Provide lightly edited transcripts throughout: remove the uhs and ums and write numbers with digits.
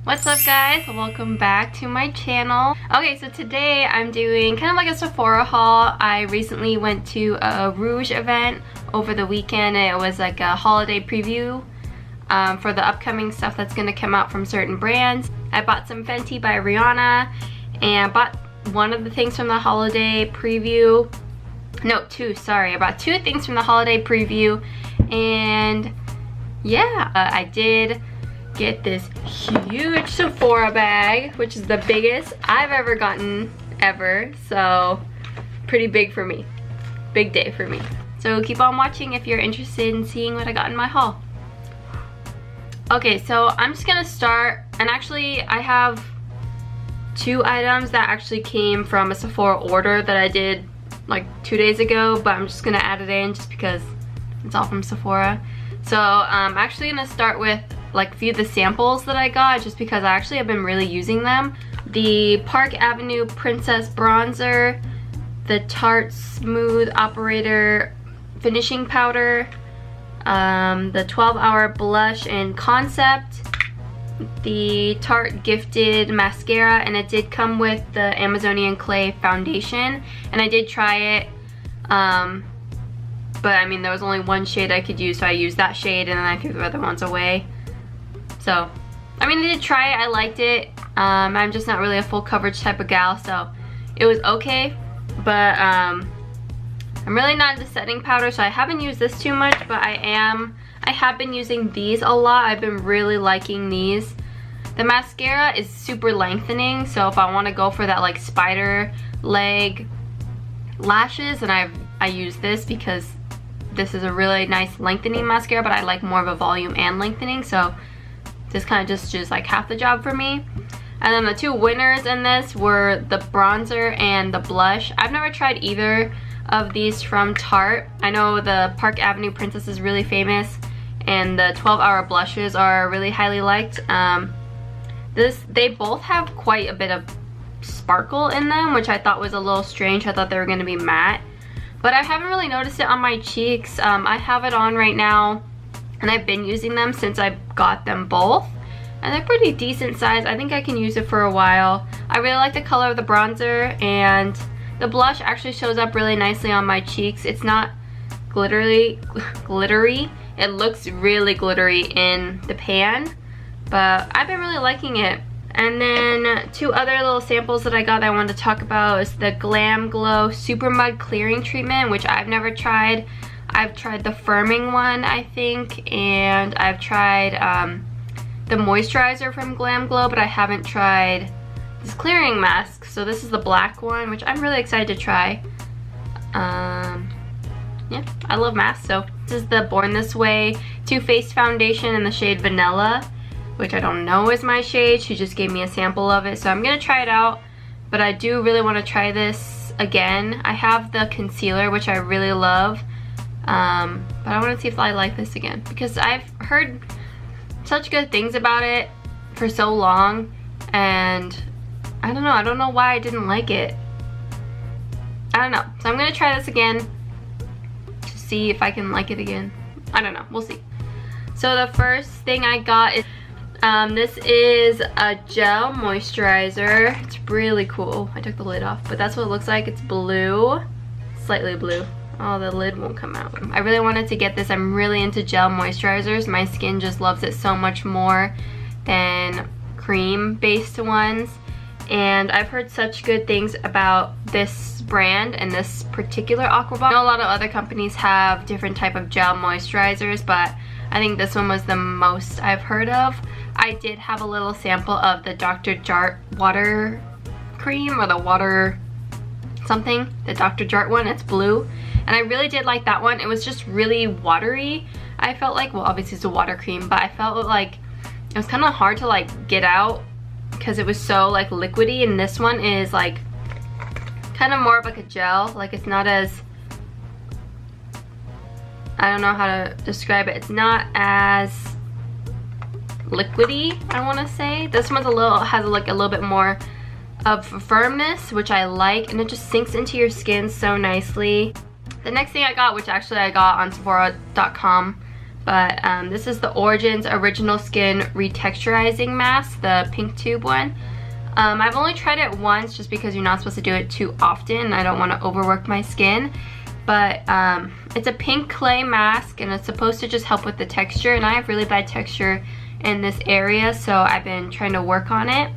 What's up guys? Welcome back to my channel. Okay, so today I'm doing kind of like a Sephora haul. I recently went to a Rouge event over the weekend and it was like a holiday preview for the upcoming stuff that's going to come out from certain brands. I bought some Fenty by Rihanna and bought one of the things from the holiday preview. No, two, sorry. I bought two things from the holiday preview and yeah, I did get this huge Sephora bag, which is the biggest I've ever gotten ever, so pretty big for me. Big day for me. So keep on watching if you're interested in seeing what I got in my haul. Okay, so I'm just gonna start, and actually I have two items that actually came from a Sephora order that I did like 2 days ago, but I'm just gonna add it in just because it's all from Sephora. So I'm actually gonna start with like a few of the samples that I got just because I actually have been really using them. The Park Avenue Princess Bronzer, the Tarte Smooth Operator Finishing Powder, the 12-Hour Blush in Concept, the Tarte Gifted Mascara, and it did come with the Amazonian Clay Foundation, and I did try it, but I mean there was only one shade I could use, so I used that shade and then I threw the other ones away. So, I mean, I did try it, I liked it. I'm just not really a full coverage type of gal, so it was okay. But I'm really not into setting powder, so I haven't used this too much, but I have been using these a lot. I've been really liking these. The mascara is super lengthening, so if I want to go for that like spider leg lashes, and I use this because this is a really nice lengthening mascara, but I like more of a volume and lengthening, so this kind of just like half the job for me. And then the two winners in this were the bronzer and the blush. I've never tried either of these from Tarte. I know the Park Avenue Princess is really famous and the 12-hour blushes are really highly liked. They both have quite a bit of sparkle in them, which I thought was a little strange. I thought they were going to be matte, but I haven't really noticed it on my cheeks. I have it on right now and I've been using them since I got them both, and they're pretty decent size. I think I can use it for a while. I really like the color of the bronzer, and the blush actually shows up really nicely on my cheeks. It's not glittery. It looks really glittery in the pan, but I've been really liking it. And then two other little samples that I got that I wanted to talk about is the Glam Glow Super Mud Clearing Treatment, which I've never tried. I've tried the firming one, I think, and I've tried the moisturizer from Glam Glow, but I haven't tried this clearing mask. So this is the black one, which I'm really excited to try. Yeah, I love masks. So this is the Born This Way Too Faced Foundation in the shade Vanilla, which I don't know is my shade. She just gave me a sample of it, so I'm gonna try it out, but I do really want to try this again. I have the concealer, which I really love, but I want to see if I like this again because I've heard such good things about it for so long, and I don't know why I didn't like it. I don't know, so I'm gonna try this again to see if I can like it again. I don't know, we'll see. So the first thing I got is this is a gel moisturizer. It's really cool. I took the lid off, but that's what it looks like. It's blue, slightly blue. Oh, the lid won't come out. I really wanted to get this. I'm really into gel moisturizers. My skin just loves it so much more than cream-based ones. And I've heard such good things about this brand and this particular Aqua Bomb. I know a lot of other companies have different type of gel moisturizers, but I think this one was the most I've heard of. I did have a little sample of the Dr. Jart water cream, or the water something, the Dr. Jart one. It's blue, and I really did like that one. It was just really watery. I felt like, well, obviously it's a water cream, but I felt like it was kind of hard to like get out because it was so like liquidy, and this one is like kind of more of like a gel. Like it's not as, I don't know how to describe it. It's not as liquidy, I want to say. This one's has like a little bit more of firmness, which I like, and it just sinks into your skin so nicely. The next thing I got, which actually I got on Sephora.com, But this is the Origins Original Skin Retexturizing Mask, the pink tube one. I've only tried it once just because you're not supposed to do it too often. I don't want to overwork my skin. But it's a pink clay mask and it's supposed to just help with the texture. And I have really bad texture in this area, so I've been trying to work on it.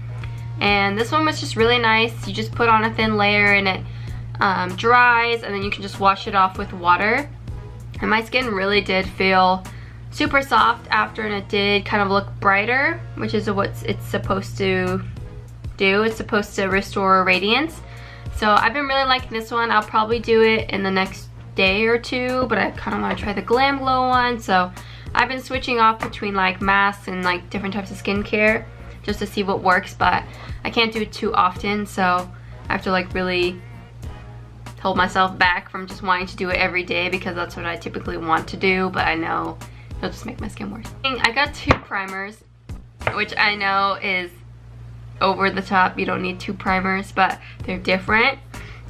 And this one was just really nice. You just put on a thin layer and it dries, and then you can just wash it off with water. And my skin really did feel super soft after, and it did kind of look brighter, which is what it's supposed to do. It's supposed to restore radiance. So I've been really liking this one. I'll probably do it in the next day or two, but I kind of want to try the Glam Glow one. So I've been switching off between like masks and like different types of skincare just to see what works, but I can't do it too often, so I have to like really hold myself back from just wanting to do it every day, because that's what I typically want to do, but I know it'll just make my skin worse. I got 2 primers, which I know is over the top. You don't need 2 primers, but they're different.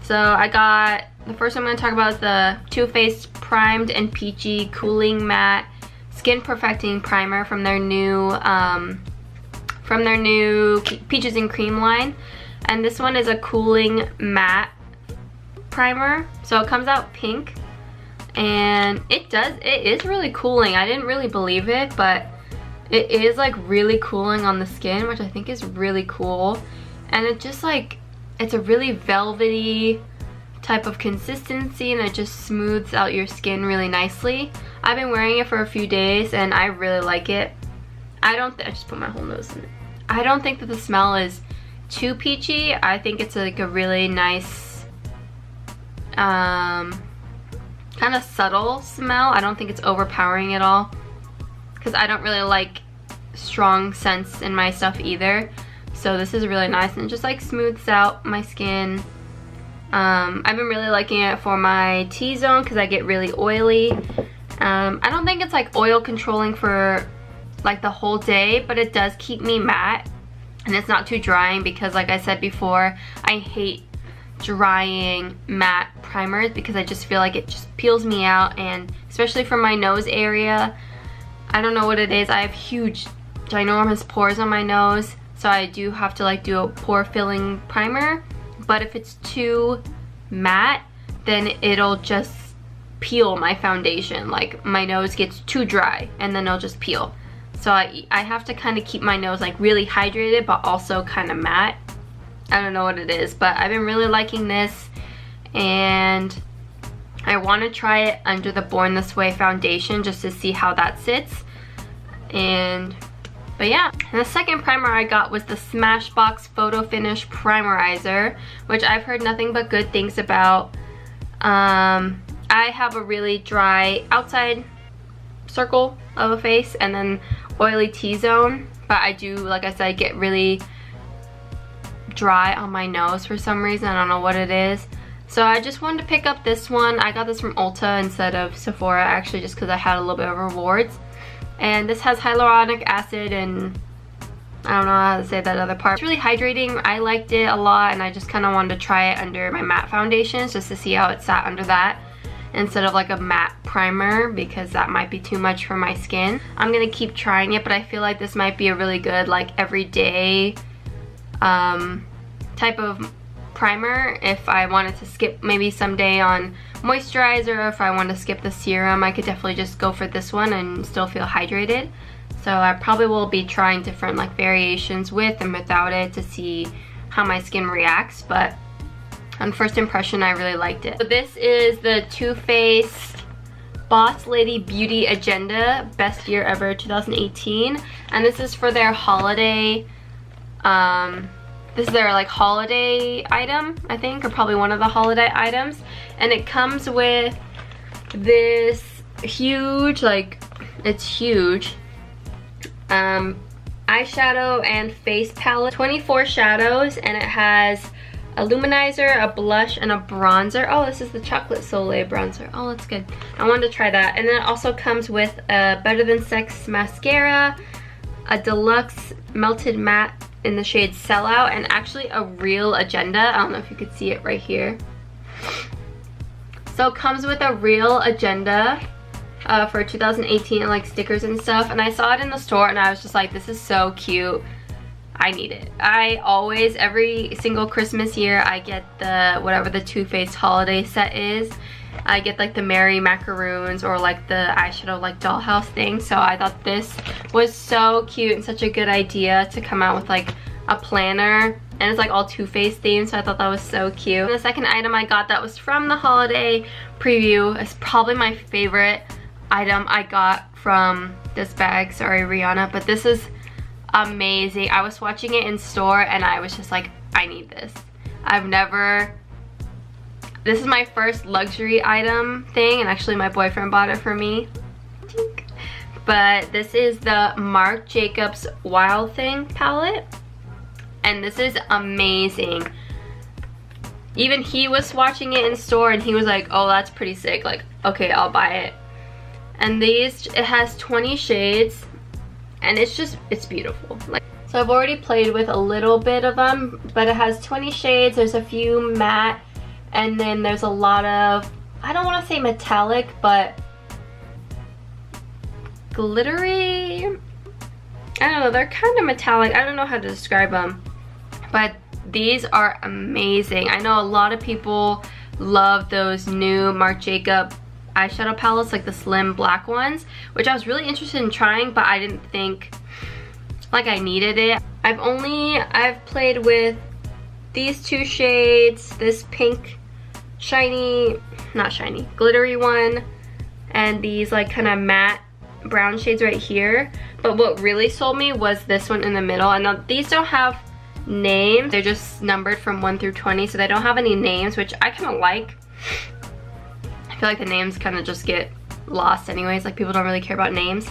So I got, the first one I'm going to talk about is the Too Faced Primed and Peachy Cooling Matte Skin Perfecting Primer from their new Peaches and Cream line. And this one is a cooling matte primer, so it comes out pink, and it is really cooling. I didn't really believe it, but it is like really cooling on the skin, which I think is really cool. And it just like, it's a really velvety type of consistency, and it just smooths out your skin really nicely. I've been wearing it for a few days and I really like it. I just put my whole nose in it. I don't think that the smell is too peachy. I think it's like a really nice kind of subtle smell. I don't think it's overpowering at all, because I don't really like strong scents in my stuff either. So this is really nice, and it just like smooths out my skin. I've been really liking it for my T-zone because I get really oily. I don't think it's like oil controlling for like the whole day, but it does keep me matte, and it's not too drying, because like I said before, I hate drying matte primers because I just feel like it just peels me out, and especially for my nose area, I don't know what it is. I have huge ginormous pores on my nose, so I do have to like do a pore filling primer. But if it's too matte, then it'll just peel my foundation. Like my nose gets too dry and then it'll just peel. So I have to kind of keep my nose like really hydrated but also kind of matte. I don't know what it is, but I've been really liking this, and I want to try it under the Born This Way foundation just to see how that sits. But yeah, and the second primer I got was the Smashbox Photo Finish Primerizer, which I've heard nothing but good things about. I have a really dry outside circle of a face and then oily T-zone, but I do, like I said, get really dry on my nose for some reason. I don't know what it is. So I just wanted to pick up this one. I got this from Ulta instead of Sephora, actually, just because I had a little bit of rewards. And this has hyaluronic acid and I don't know how to say that other part. It's really hydrating. I liked it a lot, and I just kind of wanted to try it under my matte foundations just to see how it sat under that instead of like a matte primer, because that might be too much for my skin. I'm gonna keep trying it, but I feel like this might be a really good like everyday type of primer if I wanted to skip maybe someday on moisturizer, or if I want to skip the serum, I could definitely just go for this one and still feel hydrated. So I probably will be trying different like variations with and without it to see how my skin reacts, but on first impression I really liked it. So this is the Too Faced Boss Lady Beauty Agenda Best Year Ever 2018, and this is for their holiday this is their like holiday item, I think, or probably one of the holiday items. And it comes with this huge, like, it's huge, eyeshadow and face palette. 24 shadows, and it has a luminizer, a blush, and a bronzer. Oh, this is the Chocolate Soleil bronzer. Oh, that's good. I wanted to try that. And then it also comes with a Better Than Sex mascara, a deluxe melted matte in the shade Sellout, and actually a real agenda. I don't know if you could see it right here. So it comes with a real agenda, for 2018 and like stickers and stuff, and I saw it in the store and I was just like, this is so cute. I need it. I always, every single Christmas year, I get the, whatever the Too Faced holiday set is. I get like the Merry Macaroons or like the eyeshadow like dollhouse thing. So I thought this was so cute and such a good idea to come out with like a planner. And it's like all Too Faced themed, so I thought that was so cute. And the second item I got that was from the holiday preview is probably my favorite item I got from this bag. Sorry, Rihanna, but this is amazing. I was watching it in store and I was just like, I need this. This is my first luxury item thing, and actually my boyfriend bought it for me. But this is the Marc Jacobs Wild Thing palette, and this is amazing. Even he was watching it in store and he was like, oh, that's pretty sick, like, okay, I'll buy it. And these, it has 20 shades and it's beautiful. Like, so I've already played with a little bit of them, but it has 20 shades. There's a few matte, and then there's a lot of, I don't want to say metallic, but glittery. I don't know, they're kind of metallic. I don't know how to describe them, but these are amazing. I know a lot of people love those new Marc Jacobs eyeshadow palettes, like the slim black ones, which I was really interested in trying, but I didn't think like I needed it. I've played with these two shades, this pink shiny, not shiny, glittery one, and these like kind of matte brown shades right here. But what really sold me was this one in the middle. And now these don't have names, they're just numbered from 1 through 20, so they don't have any names, which I kind of like. I feel like the names kind of just get lost anyways, like people don't really care about names.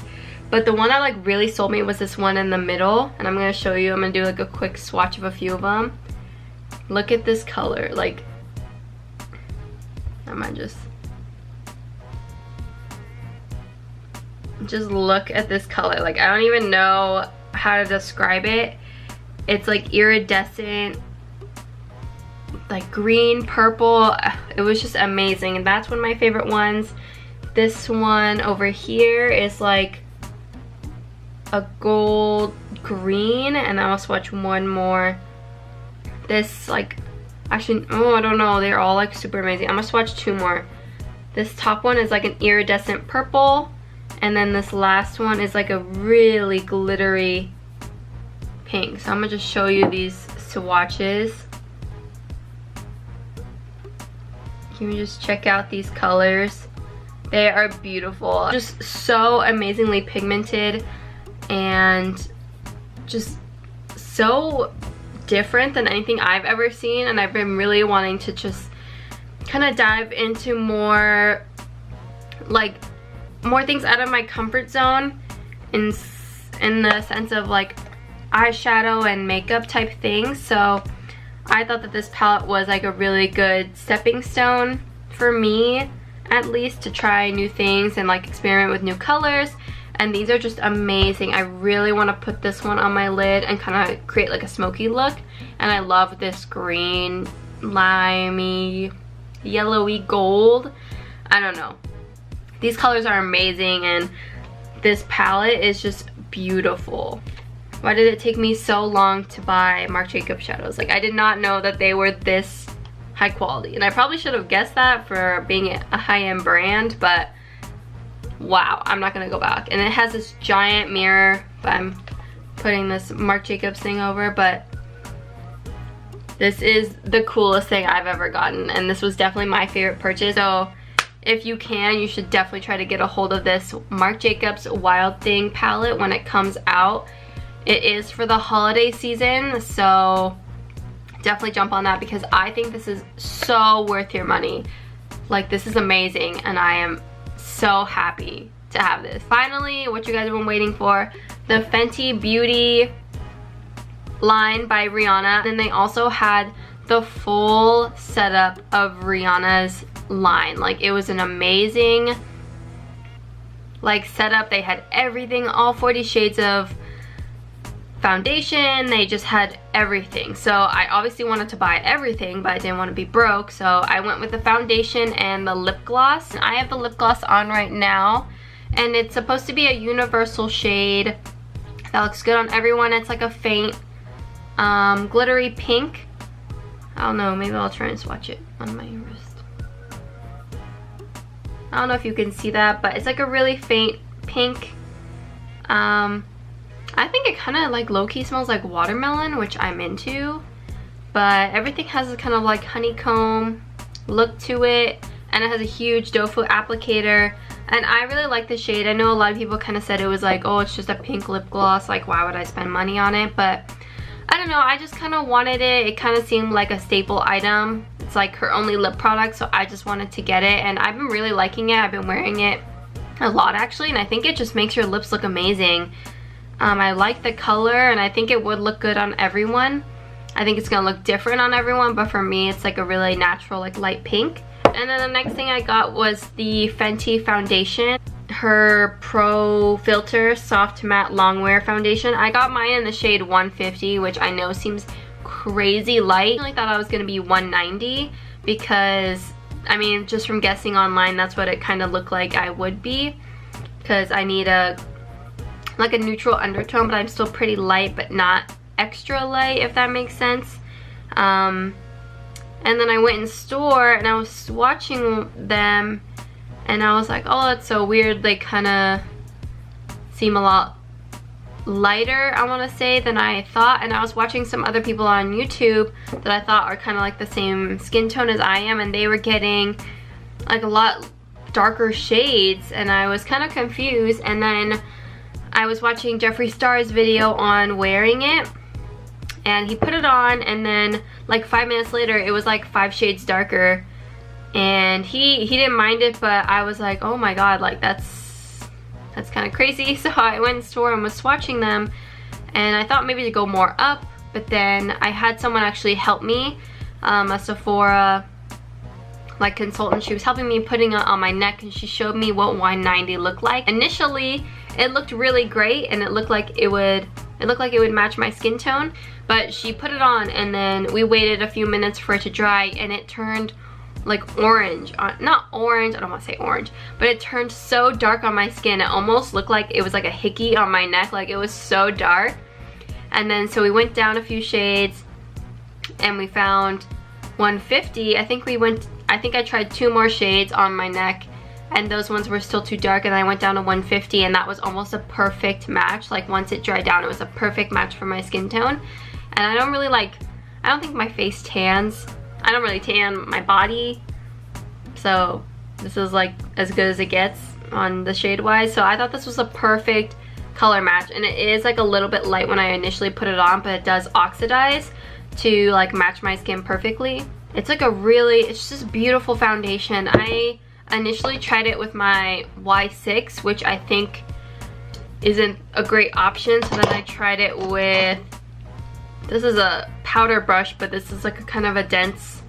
But the one that like really sold me was this one in the middle, and I'm gonna show you. I'm gonna do like a quick swatch of a few of them. Look at this color, like, I might just look at this color. Like, I don't even know how to describe it. It's like iridescent, like green, purple. It was just amazing, and that's one of my favorite ones. This one over here is like a gold green, and I'll swatch one more. This like, actually, oh, I don't know, they're all like super amazing. I'm gonna swatch two more. This top one is like an iridescent purple, and then this last one is like a really glittery pink. So I'm gonna just show you these swatches. You can just check out these colors. They are beautiful, just so amazingly pigmented and just so different than anything I've ever seen. And I've been really wanting to just kind of dive into more things out of my comfort zone in the sense of like eyeshadow and makeup type things. So I thought that this palette was like a really good stepping stone for me, at least, to try new things and like experiment with new colors. And these are just amazing. I really want to put this one on my lid and kind of create like a smoky look. And I love this green, limey, yellowy gold. I don't know. These colors are amazing, and this palette is just beautiful. Why did it take me so long to buy Marc Jacobs shadows? Like, I did not know that they were this high quality. And I probably should have guessed that for being a high-end brand, but wow, I'm not gonna go back. And it has this giant mirror, but I'm putting this Marc Jacobs thing over, but this is the coolest thing I've ever gotten, and this was definitely my favorite purchase. So if you can, you should definitely try to get a hold of this Marc Jacobs Wild Thing palette when it comes out. It is for the holiday season, so definitely jump on that, because I think this is so worth your money. Like, this is amazing, and I am so happy to have this. Finally, what you guys have been waiting for, the Fenty Beauty line by Rihanna. And they also had the full setup of Rihanna's line. Like, it was an amazing like setup. They had everything, all 40 shades of foundation. They just had everything. So I obviously wanted to buy everything, but I didn't want to be broke, so I went with the foundation and the lip gloss. And I have the lip gloss on right now. and it's supposed to be a universal shade that looks good on everyone. It's like a faint glittery pink. I don't know, maybe I'll try and swatch it on my wrist. I don't know if you can see that, but it's like a really faint pink. I think it kind of like low-key smells like watermelon, which I'm into, but everything has a kind of like honeycomb look to it, and it has a huge doe foot applicator, and I really like the shade. I know a lot of people kind of said it was like, oh, it's just a pink lip gloss, like why would I spend money on it? But I don't know, I just kind of wanted it. It kind of seemed like a staple item. It's like her only lip product, so I just wanted to get it, and I've been really liking it. I've been wearing it a lot actually, and I think it just makes your lips look amazing. I like the color, and I think it would look good on everyone. I think it's gonna look different on everyone, but for me it's like a really natural like light pink. And then the next thing I got was the Fenty foundation, her Pro Filter Soft Matte Longwear foundation. I got mine in the shade 150, which I know seems crazy light. I really thought I was gonna be 190 because, I mean, just from guessing online, that's what it kind of looked like I would be, because I need like a neutral undertone, but I'm still pretty light, but not extra light, if that makes sense. And then I went in store and I was swatching them, and I was like, oh, that's so weird. They kind of seem a lot lighter, I want to say, than I thought. And I was watching some other people on YouTube that I thought are kind of like the same skin tone as I am, and they were getting like a lot darker shades, and I was kind of confused. And then I was watching Jeffree Star's video on wearing it, and he put it on, and then like 5 minutes later it was like 5 shades darker, and he didn't mind it, but I was like, oh my god, like that's kind of crazy. So I went in store and was swatching them, and I thought maybe to go more up, but then I had someone actually help me, a Sephora like consultant. She was helping me putting it on my neck, and she showed me what 190 looked like. Initially it looked really great, and it looked like it would match my skin tone, but she put it on, and then we waited a few minutes for it to dry, and it turned like orange. Not orange, I don't want to say orange, but it turned so dark on my skin. It almost looked like it was like a hickey on my neck, like it was so dark. And then so we went down a few shades, and we found 150. I think I tried 2 more shades on my neck, and those ones were still too dark, and I went down to 150, and that was almost a perfect match. Like once it dried down, it was a perfect match for my skin tone. And I don't think my face tans. I don't really tan my body, so this is like as good as it gets on the shade wise. So I thought this was a perfect color match, and it is like a little bit light when I initially put it on, but it does oxidize to like match my skin perfectly. It's like it's just beautiful foundation. I initially tried it with my Y6, which I think isn't a great option, so then I tried it with, this is a powder brush, but this is like a kind of a dense,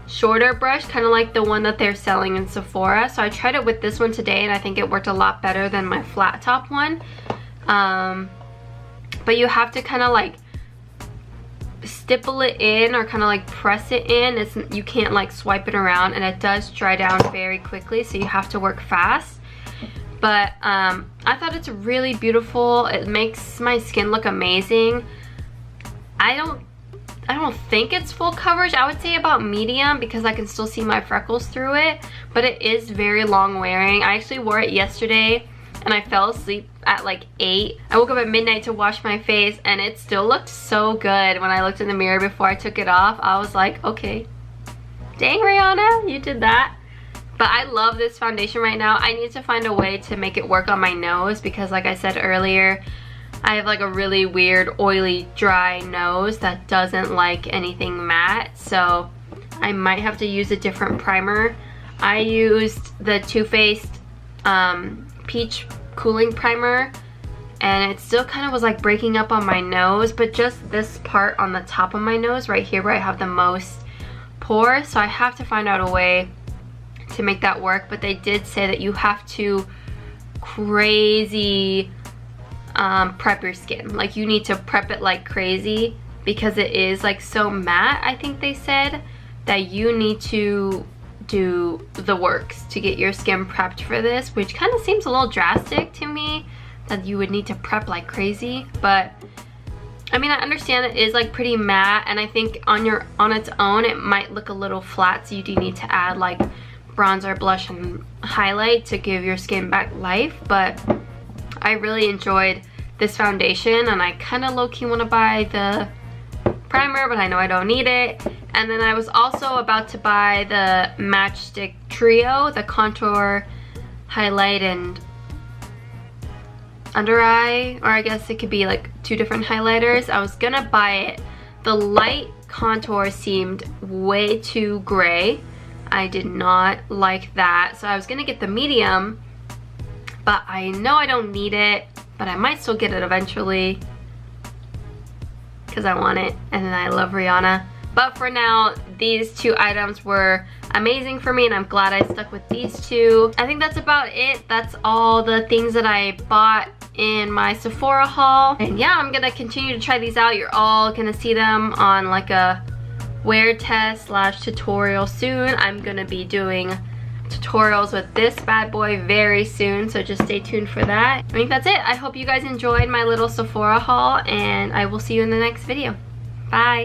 shorter brush, kind of like the one that they're selling in Sephora. So I tried it with this one today, and I think it worked a lot better than my flat top one. But you have to kind of like stipple it in, or kind of like press it in. You can't like swipe it around, and it does dry down very quickly, so you have to work fast. But I thought it's really beautiful. It makes my skin look amazing. I don't think it's full coverage. I would say about medium, because I can still see my freckles through it, but it is very long wearing. I actually wore it yesterday, and I fell asleep at like 8. I woke up at midnight to wash my face, and it still looked so good. When I looked in the mirror before I took it off, I was like, okay, dang Rihanna, you did that. But I love this foundation right now. I need to find a way to make it work on my nose, because like I said earlier, I have like a really weird oily dry nose that doesn't like anything matte, so I might have to use a different primer. I used the Too Faced Peach Cooling Primer, and it still kind of was like breaking up on my nose, but just this part on the top of my nose right here where I have the most pores, so I have to find out a way to make that work. But they did say that you have to crazy prep your skin. Like you need to prep it like crazy, because it is like so matte. I think they said that you need to do the works to get your skin prepped for this, which kind of seems a little drastic to me, that you would need to prep like crazy. But I mean, I understand it is like pretty matte, and I think on its own it might look a little flat, so you do need to add like bronzer, blush, and highlight to give your skin back life. But I really enjoyed this foundation, and I kind of low-key want to buy the primer, but I know I don't need it. And then I was also about to buy the Matchstick Trio, the contour, highlight, and under eye, or I guess it could be like 2 different highlighters. I was gonna buy it. The light contour seemed way too gray. I did not like that, so I was gonna get the medium, but I know I don't need it, but I might still get it eventually because I want it, and then I love Rihanna. But for now, these 2 items were amazing for me, and I'm glad I stuck with these 2. I think that's about it. That's all the things that I bought in my Sephora haul. And yeah, I'm gonna continue to try these out. You're all gonna see them on like a wear test / tutorial soon. I'm gonna be doing tutorials with this bad boy very soon, so just stay tuned for that. I think that's it. I hope you guys enjoyed my little Sephora haul, and I will see you in the next video. Bye.